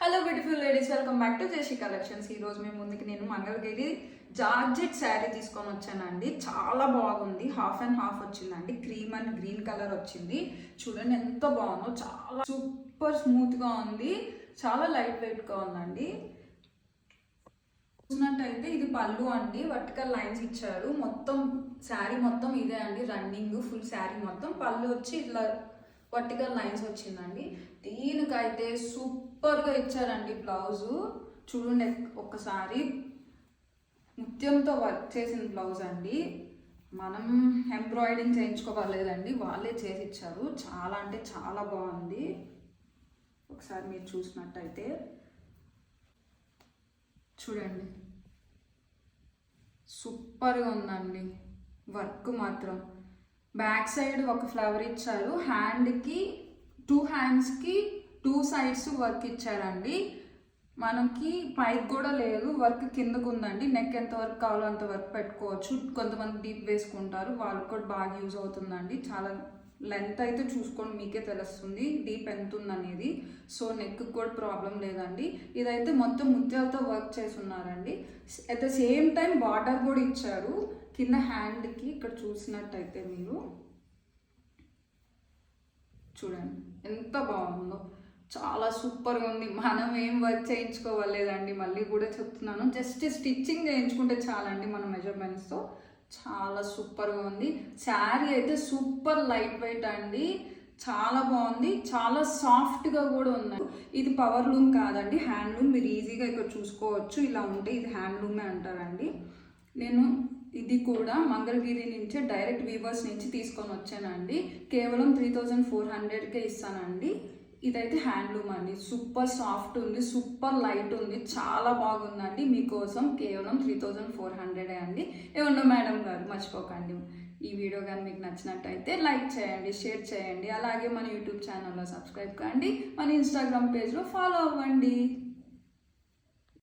Hello beautiful ladies, welcome back to Jeshi collections. ఈ రోజు మేము ముందుకి నేను మంగళగిరి జార్జెట్ శారీ తీసుకొని వచ్చానండి. చాలా బాగుంది, హాఫ్ అండ్ హాఫ్ వచ్చిందండి. క్రీమ్ అండ్ గ్రీన్ కలర్ వచ్చింది. చూడండి ఎంత బాగుందో, చాలా సూపర్ స్మూత్ గా ఉంది, చాలా లైట్ వెయిట్ గా ఉందండి. చూసినట్టయితే ఇది పళ్ళు అండి, వర్టికల్ లైన్స్ ఇచ్చారు. మొత్తం శారీ మొత్తం ఇదే అండి, రన్నింగ్ ఫుల్ శారీ మొత్తం. పళ్ళు వచ్చి ఇట్లా వర్టికల్ లైన్స్ వచ్చిందండి. దీనికైతే సూపర్గా ఇచ్చారండి బ్లౌజు. చూడండి ఒక్కసారి, ముత్యంతో వర్క్ చేసిన బ్లౌజ్ అండి. మనం ఎంబ్రాయిడింగ్ చేయించుకోవాలేదండి, వాళ్ళే చేసి ఇచ్చారు. చాలా అంటే చాలా బాగుంది. ఒకసారి మీరు చూసినట్టయితే చూడండి, సూపర్గా ఉందండి వర్క్ మాత్రం. బ్యాక్ సైడ్ ఒక ఫ్లవర్ ఇచ్చారు, హ్యాండ్కి 2 హ్యాండ్స్కి 2 సైడ్స్ వర్క్ ఇచ్చారండి. మనకి పైకి కూడా లేదు, వర్క్ కిందకు ఉందండి. నెక్ ఎంత వర్క్ కావాలో అంత వర్క్ పెట్టుకోవచ్చు. కొంతమంది డీప్ వేసుకుంటారు, వాళ్ళకి కూడా బాగా యూజ్ అవుతుందండి. చాలా లెంత్ అయితే చూసుకోండి, మీకే తెలుస్తుంది డీప్ ఎంత ఉందనేది. సో నెక్ కూడా ప్రాబ్లం లేదండి. ఇదైతే మొత్తం ముత్యాలతో వర్క్ చేసి ఉన్నారండి. At the same time border కూడా ఇచ్చారు కింద హ్యాండ్కి. ఇక్కడ చూసినట్టయితే మీరు చూడండి ఎంత బాగుందో, చాలా సూపర్గా ఉంది. మనం ఏం వర్క్ చేయించుకోవాలేదండి, మళ్ళీ కూడా చెప్తున్నాను. జస్ట్ స్టిచ్చింగ్ చేయించుకుంటే చాలండి మన మెజర్మెంట్స్తో. చాలా సూపర్గా ఉంది. శారీ అయితే సూపర్ లైట్ వెయిట్ అండి, చాలా బాగుంది. చాలా సాఫ్ట్గా కూడా ఉన్నాయి. ఇది పవర్ లూమ్ కాదండి, హ్యాండ్లూమ్. మీరు ఈజీగా ఇక్కడ చూసుకోవచ్చు. ఇలా ఉంటే ఇది హ్యాండ్లూమే అంటారండి. నేను ఇది కూడా మంగళగిరి నుంచే డైరెక్ట్ వీవర్స్ నుంచి తీసుకొని వచ్చానండి. కేవలం 3400కే ఇస్తానండి. ఇదైతే హ్యాండ్లూమ్ అండి, సూపర్ సాఫ్ట్ ఉంది, సూపర్ లైట్ ఉంది, చాలా బాగుందండి. మీకోసం కేవలం 3400 అండి. ఏమన్నా మేడం గారు మర్చిపోకండి, ఈ వీడియో కానీ మీకు నచ్చినట్టయితే లైక్ చేయండి, షేర్ చేయండి. అలాగే మన యూట్యూబ్ ఛానల్లో సబ్స్క్రైబ్ కండి, మన ఇన్స్టాగ్రామ్ పేజ్లో ఫాలో అవ్వండి.